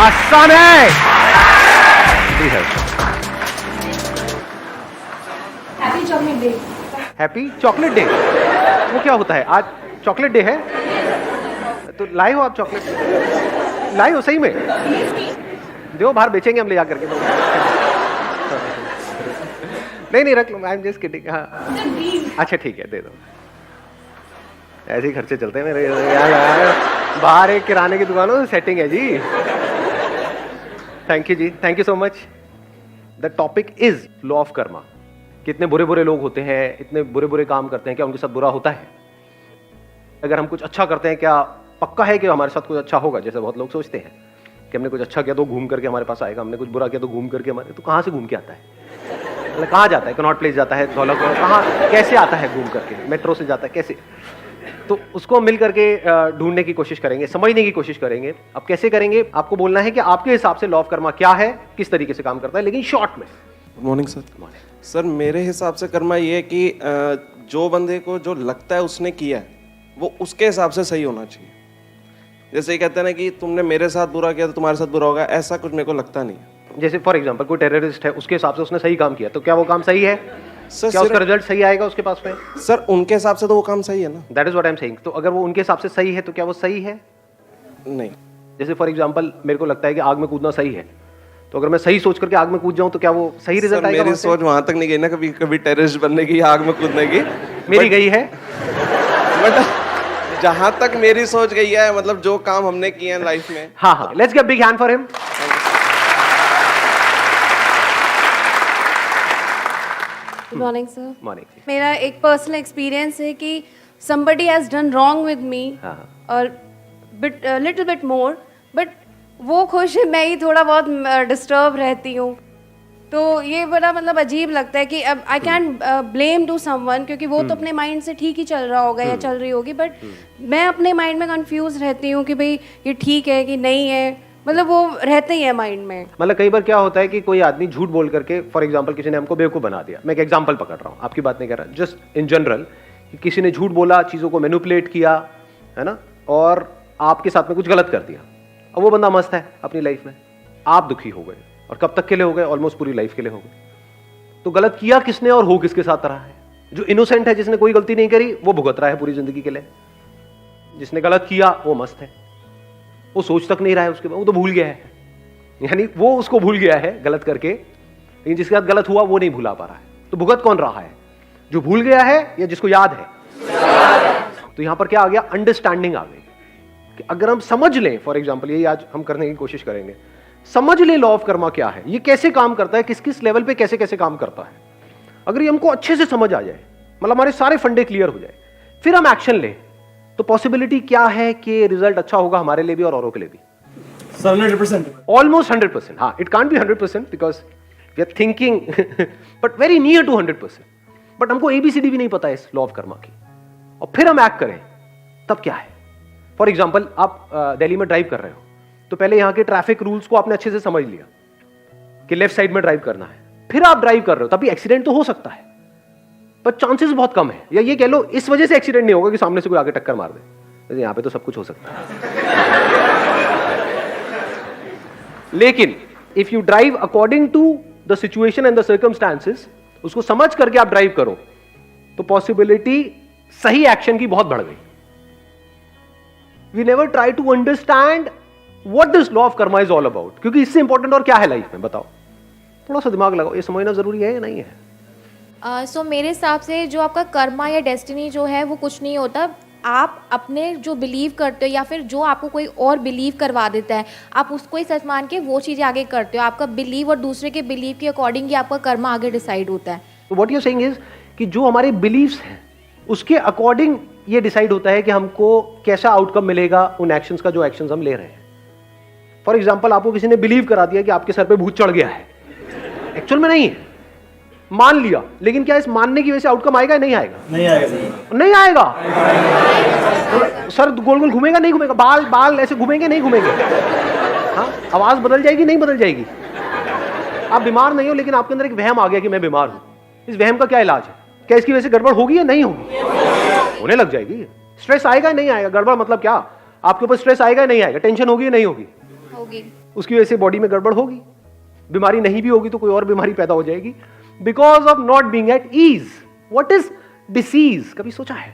आसान है। Happy chocolate day. Happy chocolate day, वो क्या होता है? आज चॉकलेट डे है तो लाए हो आप चॉकलेट? लाए हो सही में? दो बाहर बेचेंगे हम ले जाकर के। नहीं रख लो, आई एम जस्ट किडिंग। हाँ अच्छा ठीक है, दे दो। ऐसे ही खर्चे चलते हैं मेरे यार। बाहर एक किराने की दुकानों में सेटिंग है जी। थैंक यू जी, thank you so much. The topic is law of karma. कितने बुरे बुरे लोग होते हैं, इतने बुरे बुरे काम करते हैं, क्या उनके साथ बुरा होता है? अगर हम कुछ अच्छा करते हैं, क्या पक्का है कि हमारे साथ कुछ अच्छा होगा? जैसे बहुत लोग सोचते हैं कि हमने कुछ अच्छा किया तो घूम करके हमारे पास आएगा, हमने कुछ बुरा किया तो घूम करके हमारे, तो कहाँ से घूम के आता है? मतलब कहाँ जाता है? कनॉट प्लेस जाता है, धौला कहाँ कैसे आता है घूम करके? मेट्रो से जाता है कैसे? तो उसको मिल करके ढूंढने की कोशिश करेंगे, समझने की कोशिश करेंगे। अब कैसे करेंगे? आपको बोलना है कि आपके हिसाब से लॉ ऑफ कर्मा क्या है, किस तरीके से काम करता है, लेकिन शॉर्ट में। Good morning sir. सर मेरे हिसाब से कर्मा ये है कि जो बंदे को जो लगता है उसने किया है वो उसके हिसाब से सही होना चाहिए। जैसे ये कहते हैं ना कि तुमने मेरे साथ बुरा किया तो तुम्हारे साथ बुरा होगा, ऐसा कुछ मेरे को लगता नहीं है। जैसे फॉर एग्जांपल कोई टेररिस्ट है, उसके हिसाब से उसने सही काम किया, तो क्या वो काम सही है? सर क्या उसका रिजल्ट सही आएगा उसके पास में? सर उनके हिसाब से तो वो काम सही है ना। That is what I am saying. तो अगर वो उनके हिसाब से सही है तो क्या वो सही है? नहीं। जैसे फॉर एग्जांपल मेरे को लगता है कि आग में कूदना सही है, तो अगर मैं सही सोच करके आग में कूद जाऊं तो क्या वो सही रिजल्ट आएगा? मेरी सोच वहां तक नहीं गई ना, कभी कभी टेररिस्ट बनने की, आग में कूदने की। मेरी गई है, बट जहां तक मेरी सोच गई है, मतलब जो काम हमने किए हैं लाइफ में। हाँ, let's give big hand for him. Good morning sir. Morning. मेरा एक पर्सनल एक्सपीरियंस है कि somebody has done wrong with me और लिटिल बिट मोर, बट वो खुश है, मैं ही थोड़ा बहुत डिस्टर्ब रहती हूँ। तो ये बड़ा मतलब अजीब लगता है कि अब I can blame to someone, क्योंकि वो तो अपने माइंड से ठीक ही चल रहा होगा या चल रही होगी, बट मैं अपने माइंड में कंफ्यूज रहती हूँ कि भाई ये ठीक है कि नहीं है, मतलब वो रहते ही है माइंड में। मतलब कई बार क्या होता है कि कोई आदमी झूठ बोल करके, फॉर एग्जांपल किसी ने हमको बेवकूफ बना दिया। मैं एक एग्जांपल पकड़ रहा हूँ, आपकी बात नहीं कर रहा, जस्ट इन जनरल, कि किसी ने झूठ बोला, चीज़ों को मैनिपुलेट किया, है ना, और आपके साथ में कुछ गलत कर दिया। अब वो बंदा मस्त है अपनी लाइफ में, आप दुखी हो गए, और कब तक के लिए हो गए? ऑलमोस्ट पूरी लाइफ के लिए हो गए। तो गलत किया किसने और हो किसके साथ रहा है? जो इनोसेंट है, जिसने कोई गलती नहीं करी, वो भुगत रहा है पूरी जिंदगी के लिए। जिसने गलत किया वो मस्त है, वो सोच तक नहीं रहा है उसके बाद, वो तो भूल गया है, यानी वो उसको भूल गया है गलत करके, लेकिन जिसके साथ गलत हुआ वो नहीं भुला पा रहा है। तो भुगत कौन रहा है? जो भूल गया है या जिसको याद है? तो यहां पर क्या आ गया? अंडरस्टैंडिंग आ गई कि अगर हम समझ लें, फॉर एग्जांपल यही आज हम करने की कोशिश करेंगे, समझ ले लॉ ऑफ कर्मा क्या है, ये कैसे काम करता है, किस किस लेवल पे कैसे कैसे काम करता है। अगर ये हमको अच्छे से समझ आ जाए, मतलब हमारे सारे फंडे क्लियर हो जाए, फिर हम एक्शन लें, तो पॉसिबिलिटी क्या है कि रिजल्ट अच्छा होगा हमारे लिए भी और औरों के लिए भी? Sir 100%, almost 100%। हाँ, it can't be 100% because we are thinking but very near to 100%। But हमको ABCD भी नहीं पता है इस लॉ ऑफ कर्मा की, और फिर हम एक्ट करें, तब क्या है? फॉर एग्जाम्पल आप दिल्ली में ड्राइव कर रहे हो, तो पहले यहाँ के ट्रैफिक रूल्स को आपने अच्छे से समझ लिया कि लेफ्ट साइड में ड्राइव करना है, फिर आप ड्राइव कर रहे हो, तभी एक्सीडेंट तो हो सकता है, पर चांसेस बहुत कम है, या ये कह लो इस वजह से एक्सीडेंट नहीं होगा कि सामने से कोई आगे टक्कर मार दे। यहां पे तो सब कुछ हो सकता है। लेकिन if you drive according to the situation and the circumstances, उसको समझ करके आप ड्राइव करो, तो पॉसिबिलिटी सही एक्शन की बहुत बढ़ गई। We never try to understand what this law of karma is all about, क्योंकि इससे इंपॉर्टेंट और क्या है लाइफ में? बताओ, थोड़ा सा दिमाग लगाओ, ये समझना जरूरी है या नहीं है? सो मेरे हिसाब से जो आपका कर्मा या डेस्टिनी जो है वो कुछ नहीं होता। आप अपने जो बिलीव करते हो या फिर जो आपको कोई और बिलीव करवा देता है, आप उसको ही सच मान के वो चीज़ें आगे करते हो। आपका बिलीव और दूसरे के बिलीव के अकॉर्डिंग ही आपका कर्मा आगे डिसाइड होता है। तो व्हाट यू सेइंग इज कि जो हमारे बिलीव्स हैं उसके अकॉर्डिंग ये डिसाइड होता है कि हमको कैसा आउटकम मिलेगा उन एक्शंस का, जो एक्शंस हम ले रहे हैं। फॉर एग्जाम्पल आपको किसी ने बिलीव करा दिया कि आपके सर पे भूत चढ़ गया है, एक्चुअल में नहीं है, मान लिया, लेकिन क्या इस मानने की वजह से आउटकम आएगा या नहीं आएगा? नहीं आएगा सर। नहीं आएगा। सर गोल गोल घूमेगा नहीं घूमेगा? बाल बाल ऐसे घूमेंगे नहीं घूमेंगे? हाँ, आवाज बदल जाएगी नहीं बदल जाएगी? आप बीमार नहीं हो, लेकिन आपके अंदर एक वहम आ गया कि मैं बीमार हूं। इस वहम का क्या इलाज है? क्या इसकी वजह से गड़बड़ होगी या नहीं होगी? होने लग जाएगी। स्ट्रेस आएगा या नहीं आएगा? गड़बड़ मतलब क्या? आपके ऊपर स्ट्रेस आएगा या नहीं आएगा? टेंशन होगी या नहीं होगी? होगी। उसकी वजह से बॉडी में गड़बड़ होगी, बीमारी नहीं भी होगी तो कोई और बीमारी पैदा हो जाएगी, because of not being at ease. What is disease? कभी सोचा है?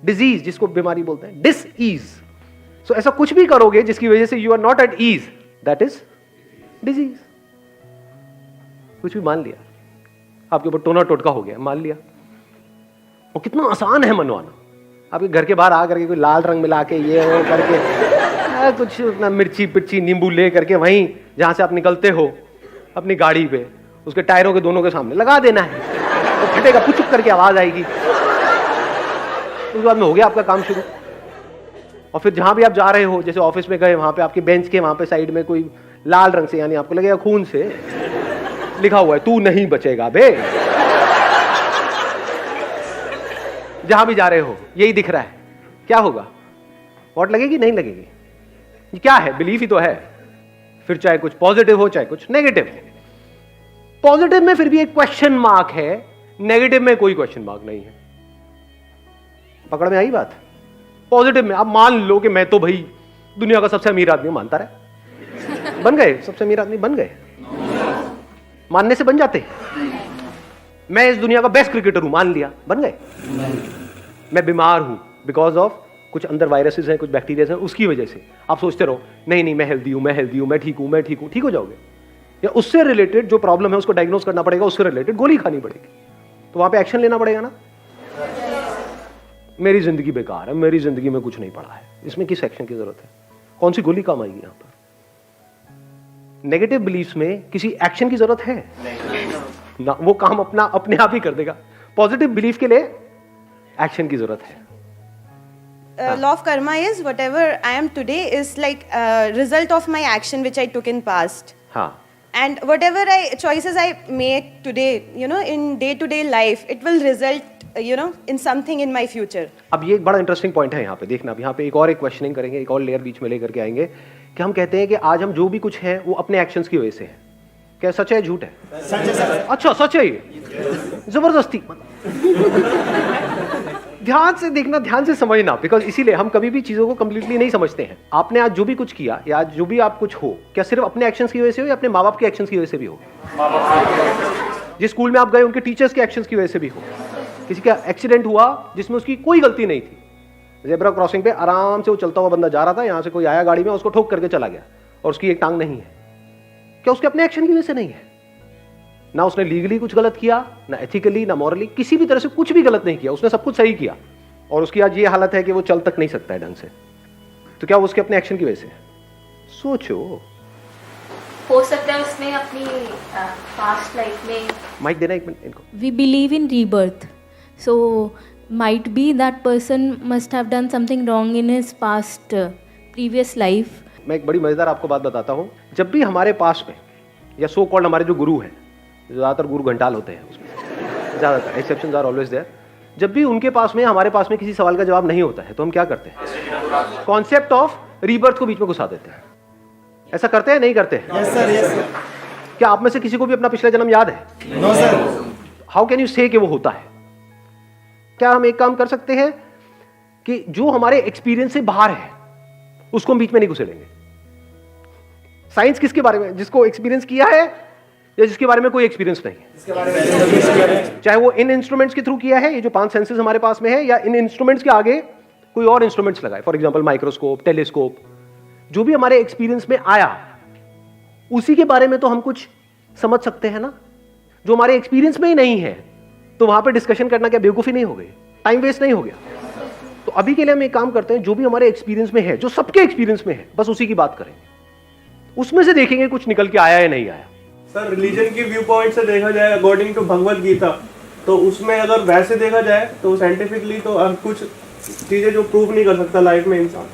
डिजीज जिसको बीमारी बोलते हैं, डिस ईज। सो ऐसा कुछ भी करोगे जिसकी वजह से you are not at ease, that is disease. कुछ भी मान लिया, आपके ऊपर टोना टोटका हो गया, मान लिया। और कितना आसान है मनवाना। आपके घर के बाहर आकर के कोई लाल रंग मिला के ये वो करके कुछ अपना मिर्ची पिर्ची नींबू ले करके वहीं जहां से आप निकलते हो अपनी गाड़ी पे, उसके टायरों के दोनों के सामने लगा देना है, तो फटेगा, पुचुक करके आवाज आएगी, उसके बाद में हो गया आपका काम शुरू। और फिर जहां भी आप जा रहे हो, जैसे ऑफिस में गए, वहां पे आपके बेंच के वहां पे साइड में कोई लाल रंग से, यानी आपको लगेगा खून से लिखा हुआ है, तू नहीं बचेगा बे। जहां भी जा रहे हो यही दिख रहा है, क्या होगा? वोट लगेगी? नहीं लगेगी। ये क्या है? बिलीफ ही तो है। फिर चाहे कुछ पॉजिटिव हो चाहे कुछ नेगेटिव हो। पॉजिटिव में फिर भी एक क्वेश्चन मार्क है, नेगेटिव में कोई क्वेश्चन मार्क नहीं है। पकड़ में आई बात? पॉजिटिव में आप मान लो कि मैं तो भाई दुनिया का सबसे अमीर आदमी, मानता रहे, बन गए सबसे अमीर आदमी, बन गए, मानने से बन जाते। मैं इस दुनिया का बेस्ट क्रिकेटर हूं, मान लिया, बन गए। मैं बीमार हूं बिकॉज ऑफ कुछ अंदर वायरसेस हैं, कुछ बैक्टीरिया हैं, उसकी वजह से आप सोचते रहो नहीं नहीं मैं हेल्दी हूं, मैं हेल्दी हूं, मैं ठीक हूं, मैं ठीक हूं, ठीक हो जाओगे। या उससे रिलेटेड जो प्रॉब्लम है उसको डायग्नोस करना पड़ेगा, उससे रिलेटेड गोली खानी पड़ेगी, तो वहां पे एक्शन लेना पड़ेगा ना। मेरी जिंदगी बेकार है, मेरी जिंदगी में कुछ नहीं पड़ा है, इसमें किस एक्शन की जरूरत है? कौन सी गोली काम आएगी यहां पर? नेगेटिव बिलीफ्स में किसी एक्शन की जरूरत है ना, वो काम अपने आप ही कर देगा। पॉजिटिव बिलीफ के लिए एक्शन की जरूरत है। Law of karma is whatever I am today is like a result of my action which I took in past. हाँ, And whatever choices I make today, you know, in day-to-day life, it will result, you know, in something in my future. अब ये एक बड़ा interesting point है यहाँ पे, देखना। अब यहाँ पे एक और क्वेश्चनिंग करेंगे, एक और लेयर बीच में लेकर के आएंगे कि हम कहते हैं कि आज हम जो भी कुछ है वो अपने एक्शंस की वजह से है। क्या सच है झूठ है? सच है सर। अच्छा सच है ये, जबरदस्ती। ध्यान से देखना, ध्यान से समझना, बिकॉज इसीलिए हम कभी भी चीजों को कंप्लीटली नहीं समझते हैं। आपने आज जो भी कुछ किया या आज जो भी आप कुछ हो, क्या सिर्फ अपने एक्शंस की वजह से हो या अपने माँ बाप के एक्शंस की वजह से भी हो? जिस स्कूल में आप गए उनके टीचर्स के एक्शंस की वजह से भी हो। किसी का एक्सीडेंट हुआ जिसमें उसकी कोई गलती नहीं थी, ज़ेब्रा क्रॉसिंग पे आराम से वो चलता हुआ बंदा जा रहा था, यहां से कोई आया गाड़ी में, उसको ठोक करके चला गया और उसकी एक टांग नहीं है, क्या उसके अपने एक्शन की वजह से नहीं है? ना उसने लीगली कुछ गलत किया, ना एथिकली, ना मॉरली, किसी भी तरह से कुछ भी गलत नहीं किया, उसने सब कुछ सही किया और उसकी आज ये हालत है कि वो चल तक नहीं सकता है ढंग से। तो क्या वो उसके अपने एक्शन की वजह से? सोचो। हो सकता है उसने अपनी पास्ट लाइफ में, माइक देना एक मिनट इनको। We believe in rebirth, so might be that person must have done something wrong in his past previous life. मैं एक बड़ी मजेदार आपको बात बताता हूं। जब भी हमारे पास में या सो कॉल्ड हमारे जो गुरु हैं, ज्यादातर गुरु घंटाल होते हैं, उसमें ज्यादातर एक्सेप्शंस आर ऑलवेज देयर, जब भी उनके पास में हमारे पास में किसी सवाल का जवाब नहीं होता है तो हम क्या करते हैं? कॉन्सेप्ट ऑफ रीबर्थ को बीच में घुसा देते हैं। ऐसा करते हैं नहीं करते हैं? Yes sir, yes sir. क्या आप में से किसी को भी अपना पिछला जन्म याद है? No sir. How can you say कि वो होता है? क्या हम एक काम कर सकते हैं कि जो हमारे एक्सपीरियंस से बाहर है उसको हम बीच में नहीं घुसेड़ेंगे? साइंस किसके बारे में? जिसको एक्सपीरियंस किया है या जिसके बारे में कोई एक्सपीरियंस नहीं है? चाहे वो इन इंस्ट्रूमेंट्स के थ्रू किया है, ये जो 5 सेंसेस हमारे पास में है, या इन इंस्ट्रूमेंट्स के आगे कोई और इंस्ट्रूमेंट्स लगाए, फॉर एग्जांपल माइक्रोस्कोप, टेलीस्कोप, जो भी हमारे एक्सपीरियंस में आया उसी के बारे में तो हम कुछ समझ सकते हैं ना। जो हमारे एक्सपीरियंस में ही नहीं है तो वहां पे डिस्कशन करना क्या बेवकूफी नहीं हो गई? टाइम वेस्ट नहीं हो गया? तो अभी के लिए हम एक काम करते हैं, जो भी हमारे एक्सपीरियंस में है, जो सबके एक्सपीरियंस में है, बस उसी की बात करेंगे, उसमें से देखेंगे कुछ निकल के आया या नहीं आया। सर रिलीजन की व्यू पॉइंट से देखा जाए, अकॉर्डिंग टू भगवत गीता, तो उसमें अगर वैसे देखा जाए तो साइंटिफिकली तो कुछ चीजें जो प्रूव नहीं कर सकता लाइफ में इंसान,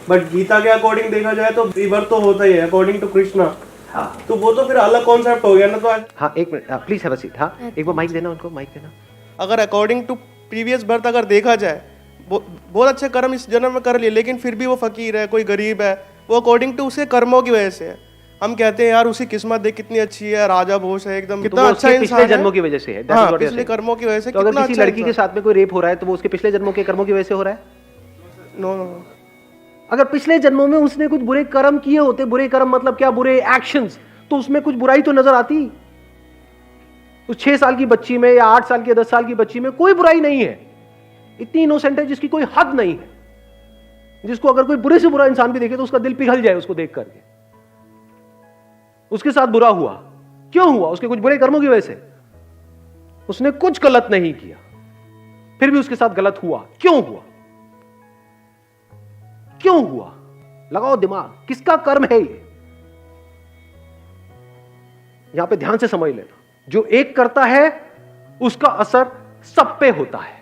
बट गीता के अकॉर्डिंग देखा जाए तो रिबर्थ तो होता ही है अकॉर्डिंग टू कृष्णा। हाँ, तो वो तो फिर अलग कॉन्सेप्ट हो गया ना। तो आज हाँ एक minute please have a seat. हाँ एक बार माइक देना उनको, माइक देना। अगर अकॉर्डिंग टू प्रीवियस बर्थ अगर देखा जाए, बहुत अच्छे कर्म इस जन्म में कर लिए, लेकिन फिर भी वो फकीर है, कोई गरीब है, वो अकॉर्डिंग टू उसके कर्मों की वजह से है। हम कहते हैं यार उसकी किस्मत देख कितनी अच्छी है, राजा भोज है एकदम, कितना अच्छा इंसान है। पिछले जन्मों की वजह से है, हाँ, पिछले कर्मों की वजह से। तो अगर किसी लड़की के साथ में कोई रेप हो रहा है तो वो उसके पिछले जन्मों के कर्मों की वजह से हो रहा है? नो। अगर पिछले जन्मों में उसने कुछ बुरे कर्म किए होते, बुरे कर्म मतलब क्या, बुरे एक्शंस, तो उसमें कुछ बुराई तो नजर आती। उस 6 साल की बच्ची में या 8 साल की 10 साल की बच्ची में कोई बुराई नहीं है, इतनी इनोसेंट है जिसकी कोई हद नहीं है, जिसको अगर कोई बुरे से बुरा इंसान भी देखे तो उसका दिल पिघल जाए उसको देख करके। उसके साथ बुरा हुआ, क्यों हुआ? उसके कुछ बुरे कर्मों की वजह से। उसने कुछ गलत नहीं किया, फिर भी उसके साथ गलत हुआ, क्यों हुआ? क्यों हुआ? लगाओ दिमाग, किसका कर्म है ये? यहां पे ध्यान से समझ लेना, जो एक करता है उसका असर सब पे होता है,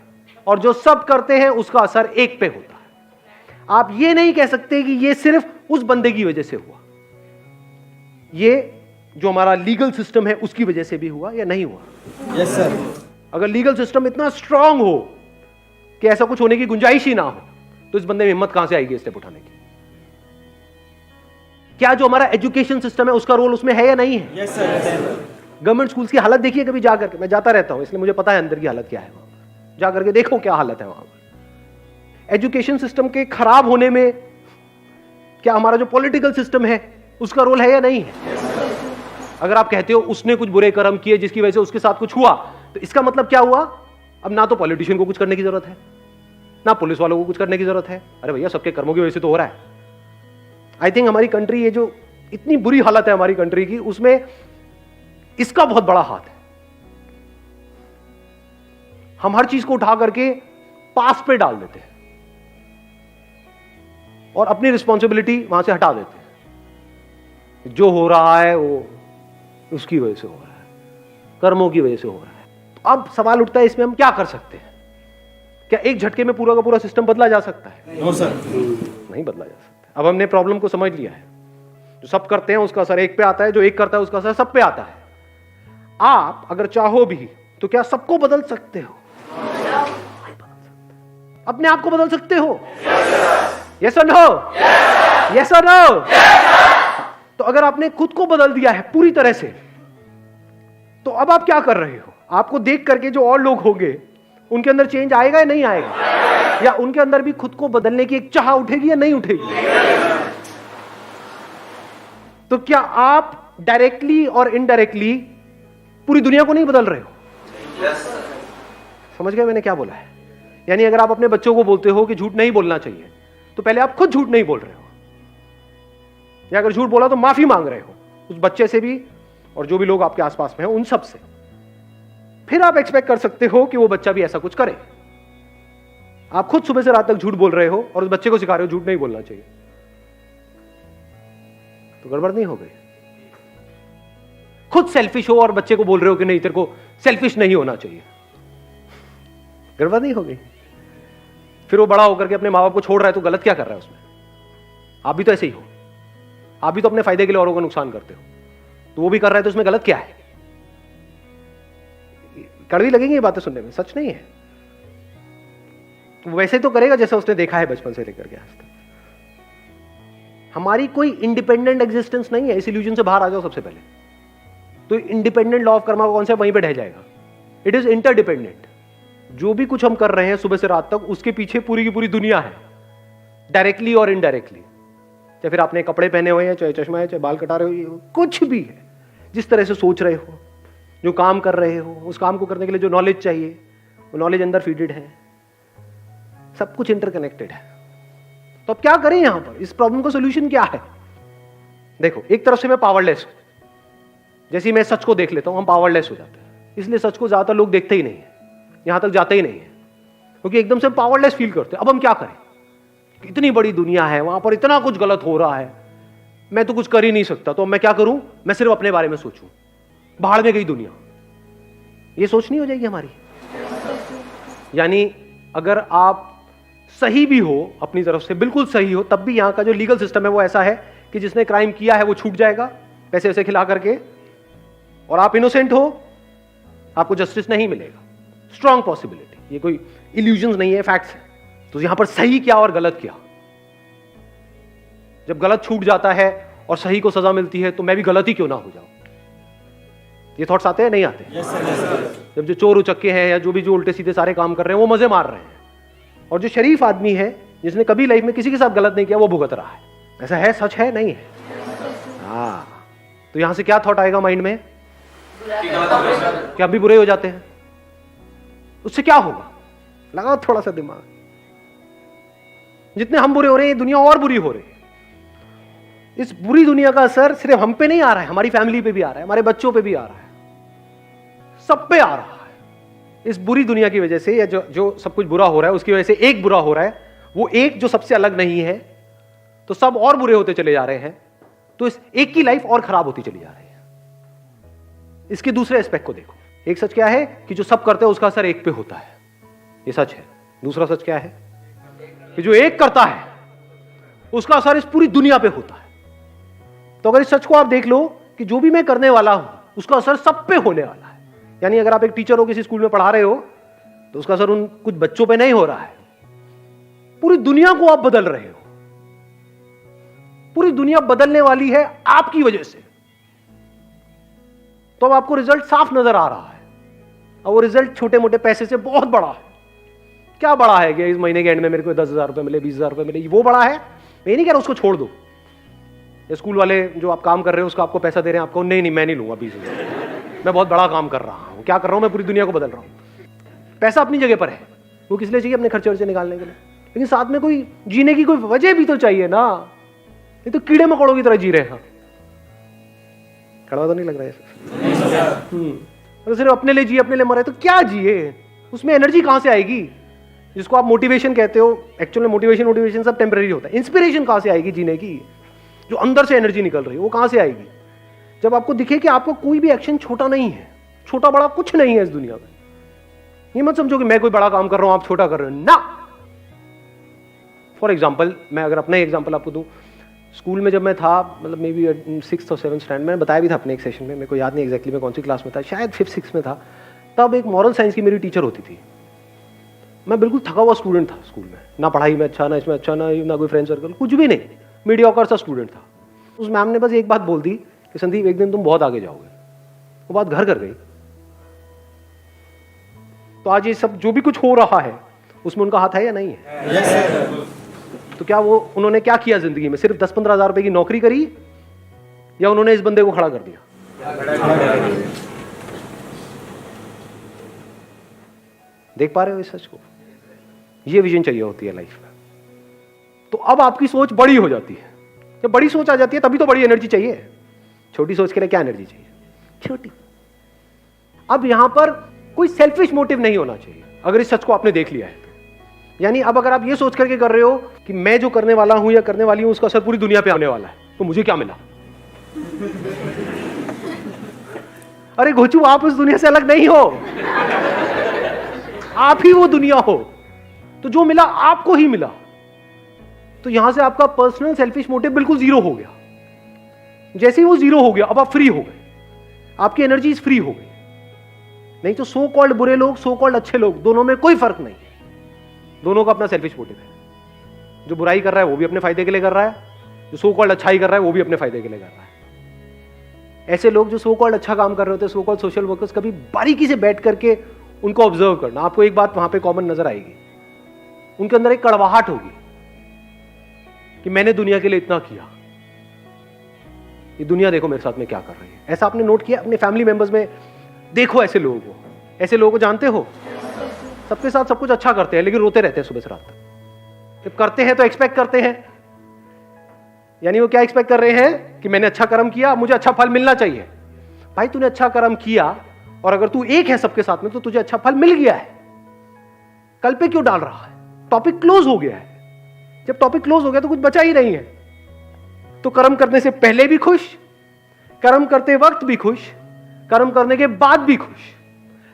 और जो सब करते हैं उसका असर एक पे होता है। आप ये नहीं कह सकते कि ये सिर्फ उस बंदे की वजह से हुआ, ये जो हमारा लीगल सिस्टम है उसकी वजह से भी हुआ या नहीं हुआ। Yes sir. अगर लीगल सिस्टम इतना स्ट्रांग हो कि ऐसा कुछ होने की गुंजाइश ही ना हो, तो इस बंदे में हिम्मत कहां से आएगी स्टेप उठाने की? क्या जो हमारा एजुकेशन सिस्टम है उसका रोल उसमें है या नहीं है? Yes sir. गवर्नमेंट स्कूल्स की हालत देखिए कभी जा करके, मैं जाता रहता हूं इसलिए मुझे पता है अंदर की हालत क्या है। वहां जा करके देखो क्या हालत है वहां पर। एजुकेशन सिस्टम के खराब होने में क्या हमारा जो पॉलिटिकल सिस्टम है उसका रोल है या नहीं है? अगर आप कहते हो उसने कुछ बुरे कर्म किए जिसकी वजह से उसके साथ कुछ हुआ, तो इसका मतलब क्या हुआ? अब ना तो पॉलिटिशियन को कुछ करने की जरूरत है, ना पुलिस वालों को कुछ करने की जरूरत है। अरे भैया सबके कर्मों की वजह से तो हो रहा है। आई थिंक हमारी कंट्री, ये जो इतनी बुरी हालत है हमारी कंट्री की, उसमें इसका बहुत बड़ा हाथ है। हम हर चीज को उठा करके पास पे डाल देते हैं और अपनी रिस्पॉन्सिबिलिटी वहां से हटा देते हैं। जो हो रहा है वो उसकी वजह से हो रहा है, कर्मों की वजह से हो रहा है। तो अब सवाल उठता है इसमें हम क्या कर सकते हैं? क्या एक झटके में पूरा का पूरा सिस्टम बदला जा सकता है? No sir. नहीं बदला जा सकता। अब हमने प्रॉब्लम को समझ लिया है, जो सब करते हैं उसका असर एक पे आता है, जो एक करता है उसका असर सब पे आता है। आप अगर चाहो भी तो क्या सबको बदल सकते हो? अपने आप को बदल सकते हो? यस और नो? यस और नो? तो अगर आपने खुद को बदल दिया है पूरी तरह से, तो अब आप क्या कर रहे हो? आपको देख करके जो और लोग होंगे उनके अंदर चेंज आएगा या नहीं आएगा? या उनके अंदर भी खुद को बदलने की एक चाह उठेगी या नहीं उठेगी? तो क्या आप डायरेक्टली और इनडायरेक्टली पूरी दुनिया को नहीं बदल रहे हो? समझ गए मैंने क्या बोला है? यानी अगर आप अपने बच्चों को बोलते हो कि झूठ नहीं बोलना चाहिए, तो पहले आप खुद झूठ नहीं बोल रहे हो, या अगर झूठ बोला तो माफी मांग रहे हो उस बच्चे से भी और जो भी लोग आपके आसपास में हैं उन सब से। फिर आप एक्सपेक्ट कर सकते हो कि वो बच्चा भी ऐसा कुछ करे। आप खुद सुबह से रात तक झूठ बोल रहे हो और उस बच्चे को सिखा रहे हो झूठ नहीं बोलना चाहिए, तो गड़बड़ नहीं हो गई? खुद सेल्फिश हो और बच्चे को बोल रहे हो कि नहीं तेरे को सेल्फिश नहीं होना चाहिए, गड़बड़ नहीं हो गई? फिर वो बड़ा होकर के अपने माँ बाप को छोड़ रहा है, तो गलत क्या कर रहा है उसमें? आप भी तो ऐसे ही हो, आप भी तो अपने फायदे के लिए औरों को नुकसान करते हो, तो वो भी कर रहा है तो उसमें गलत क्या है? कड़वी लगेंगी ये बातें सुनने में, सच नहीं है। तो वैसे तो करेगा जैसा उसने देखा है बचपन से लेकर के आज तक। हमारी कोई इंडिपेंडेंट एग्जिस्टेंस नहीं है, इस इल्यूजन से बाहर आ जाओ सबसे पहले। तो इंडिपेंडेंट लॉ ऑफ कर्मा कौन सा वहीं पे ढह जाएगा? It is interdependent. जो भी कुछ हम कर रहे हैं सुबह से रात तक, उसके पीछे पूरी की पूरी दुनिया है, डायरेक्टली और इनडायरेक्टली। चाहे फिर आपने कपड़े पहने हुए हैं, चाहे चश्मा है, चाहे बाल कटा रहे हो, कुछ भी है, जिस तरह से सोच रहे हो, जो काम कर रहे हो, उस काम को करने के लिए जो नॉलेज चाहिए वो नॉलेज अंदर फीडेड है, सब कुछ इंटरकनेक्टेड है। तो अब क्या करें यहां पर? इस प्रॉब्लम का सोल्यूशन क्या है? देखो, एक तरफ से मैं पावरलेस हूं, जैसे ही मैं सच को देख लेता हूं हम पावरलेस हो जाते हैं, इसलिए सच को ज्यादातर लोग देखते ही नहीं है, यहां तक जाते ही नहीं है, क्योंकि एकदम से पावरलेस फील करते हैं। अब हम क्या करें? इतनी बड़ी दुनिया है, वहां पर इतना कुछ गलत हो रहा है, मैं तो कुछ कर ही नहीं सकता, तो मैं क्या करूं? मैं सिर्फ अपने बारे में सोचूं, भाड़ में गई दुनिया। ये सोच नहीं हो जाएगी हमारी? यानी अगर आप सही भी हो अपनी तरफ से, बिल्कुल सही हो, तब भी यहां का जो लीगल सिस्टम है वो ऐसा है कि जिसने क्राइम किया है वो छूट जाएगा पैसे वैसे खिला करके, और आप इनोसेंट हो, आपको जस्टिस नहीं मिलेगा। स्ट्रॉन्ग पॉसिबिलिटी, ये कोई इल्यूजन नहीं है, फैक्ट्स है। तो यहां पर सही क्या और गलत क्या? जब गलत छूट जाता है और सही को सजा मिलती है, तो मैं भी गलत ही क्यों ना हो जाऊं? ये थॉट्स आते हैं नहीं आते? जब जो चोर उचक्के हैं या जो भी जो उल्टे सीधे सारे काम कर रहे हैं वो मजे मार रहे हैं, और जो शरीफ आदमी है जिसने कभी लाइफ में किसी के साथ गलत नहीं किया वो भुगत रहा है। ऐसा है, सच है, नहीं है? हाँ, तो यहां से क्या थॉट आएगा माइंड में? कि आप भी बुरे हो जाते हैं। उससे क्या होगा? लगाओ थोड़ा सा दिमाग। जितने हम बुरे हो रहे हैं, ये दुनिया और बुरी हो रही है। इस बुरी दुनिया का असर सिर्फ हम पे नहीं आ रहा है, हमारी फैमिली पे भी आ रहा है, हमारे बच्चों पे भी आ रहा है, सब पे आ रहा है। इस बुरी दुनिया की वजह से, या जो सब कुछ बुरा हो रहा है उसकी वजह से एक बुरा हो रहा है, वो एक जो सबसे अलग नहीं है, तो सब और बुरे होते चले जा रहे हैं। तो इस एक की लाइफ और खराब होती चली जा रही है। इसके दूसरे एस्पेक्ट को देखो। एक सच क्या है कि जो सब करते हैं उसका असर एक पे होता है, ये सच है। दूसरा सच क्या है कि जो एक करता है उसका असर इस पूरी दुनिया पे होता है। तो अगर इस सच को आप देख लो कि जो भी मैं करने वाला हूं उसका असर सब पे होने वाला है। यानी अगर आप एक टीचर हो, किसी स्कूल में पढ़ा रहे हो, तो उसका असर उन कुछ बच्चों पे नहीं हो रहा है, पूरी दुनिया को आप बदल रहे हो। पूरी दुनिया बदलने वाली है आपकी वजह से। तो अब आपको रिजल्ट साफ नजर आ रहा है, और वो रिजल्ट छोटे मोटे पैसे से बहुत बड़ा है। क्या बड़ा है कि इस महीने के एंड में मेरे को 10,000 रुपए मिले, 20,000 रुपए मिले, वो बड़ा है? मैं नहीं कह रहा उसको छोड़ दो। स्कूल वाले जो आप काम कर रहे हो उसका आपको पैसा दे रहे हैं, आपको नहीं मैं नहीं लूंगा 20,000, मैं बहुत बड़ा काम कर रहा हूं। क्या कर रहा हूं? मैं पूरी दुनिया को बदल रहा हूं। पैसा अपनी जगह पर है, वो किस लिए चाहिए? अपने खर्चे वर्चे निकालने के लिए। लेकिन साथ में कोई जीने की कोई वजह भी तो चाहिए ना। ये तो कीड़े मकोड़ों की तरह जी रहे हैं। कड़वा तो नहीं लग रहा है? अगर सिर्फ अपने लिए जिए, अपने लिए मरे, तो क्या जिए? उसमें एनर्जी कहां से आएगी? जिसको आप मोटिवेशन कहते हो, एक्चुअल में मोटिवेशन सब टेम्पररी होता है। इंस्पिरेशन कहां से आएगी जीने की? जो अंदर से एनर्जी निकल रही है वो कहां से आएगी? जब आपको दिखे कि आपको कोई भी एक्शन छोटा नहीं है, छोटा बड़ा कुछ नहीं है इस दुनिया में। ये मत समझो कि मैं कोई बड़ा काम कर रहा हूं आप छोटा कर रहे हो ना। फॉर एग्जाम्पल, मैं अगर अपना एग्जाम्पल आपको दूं, स्कूल में जब मैं था, मतलब मे बी 6th और 7th स्टैंडर्ड, मैंने बताया भी था अपने एक सेशन में, मेरे को याद नहीं एग्जैक्टली मैं कौन सी क्लास में था, शायद 5th 6th में था। तब एक मॉरल साइंस की मेरी टीचर होती थी। मैं बिल्कुल थका हुआ स्टूडेंट था स्कूल में, ना पढ़ाई में अच्छा, ना इसमें अच्छा, ना कोई फ्रेंड सर्कल, कुछ भी नहीं, मीडियोकर सा स्टूडेंट था। उस मैम ने बस एक बात बोल दी कि संदीप एक दिन तुम बहुत आगे जाओगे। वो बात घर कर गई। तो आज ये सब जो भी कुछ हो रहा है उसमें उनका हाथ है या नहीं है? तो क्या वो उन्होंने क्या किया जिंदगी में? सिर्फ 10-15 हज़ार रुपए की नौकरी करी, या उन्होंने इस बंदे को खड़ा कर दिया? देख पा रहे हो इस सच को? ये विजन चाहिए होती है लाइफ में। तो अब आपकी सोच बड़ी हो जाती है। जब बड़ी सोच आ जाती है तभी तो बड़ी एनर्जी चाहिए। छोटी सोच के लिए क्या एनर्जी चाहिए? छोटी। अब यहां पर कोई सेल्फिश मोटिव नहीं होना चाहिए अगर इस सच को आपने देख लिया है। यानी अब अगर आप ये सोच करके कर रहे हो कि मैं जो करने वाला हूं या करने वाली हूं उसका असर पूरी दुनिया पे आने वाला है, तो मुझे क्या मिला? अरे घोचू, आप उस दुनिया से अलग नहीं हो, आप ही वो दुनिया हो। तो जो मिला आपको ही मिला। तो यहां से आपका पर्सनल सेल्फिश मोटिव बिल्कुल जीरो हो गया। जैसे ही वो जीरो हो गया, अब आप फ्री हो गए, आपकी एनर्जीज फ्री हो गई। नहीं तो सो कॉल्ड बुरे लोग, सो कॉल्ड अच्छे लोग, दोनों में कोई फर्क नहीं है। दोनों का अपना सेल्फिश मोटिव है। जो बुराई कर रहा है वो भी अपने फायदे के लिए कर रहा है, जो सो कॉल्ड अच्छाई कर रहा है वो भी अपने फायदे के लिए कर रहा है। ऐसे लोग जो सो कॉल्ड अच्छा काम कर रहे होते हैं, सो कॉल्ड सोशल वर्कर्स, कभी बारीकी से बैठ करके उनको ऑब्जर्व करना, आपको एक बात वहां पे कॉमन नजर आएगी। उनके अंदर एक कड़वाहट होगी कि मैंने दुनिया के लिए इतना किया, ये दुनिया देखो मेरे साथ में क्या कर रही है। ऐसा आपने नोट किया अपने फैमिली मेंबर्स में? देखो ऐसे लोगों को, ऐसे लोगों को जानते हो? सबके साथ सब कुछ अच्छा करते हैं लेकिन रोते रहते हैं सुबह से रात तक। जब करते हैं तो एक्सपेक्ट करते हैं, यानी वो क्या एक्सपेक्ट कर रहे हैं कि मैंने अच्छा कर्म किया, मुझे अच्छा फल मिलना चाहिए। भाई तूने अच्छा कर्म किया और अगर तू एक है सबके साथ में तो तुझे अच्छा फल मिल गया है, कल पे क्यों डाल रहा है? टॉपिक क्लोज हो गया है। जब टॉपिक क्लोज हो गया तो कुछ बचा ही नहीं है। तो कर्म करने से पहले भी खुश, कर्म करते वक्त भी खुश, कर्म करने के बाद भी खुश,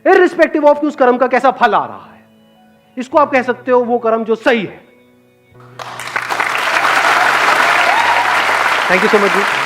इररिस्पेक्टिव ऑफ कि उस कर्म का कैसा फल आ रहा है। इसको आप कह सकते हो वो कर्म जो सही है। Thank you so much ji.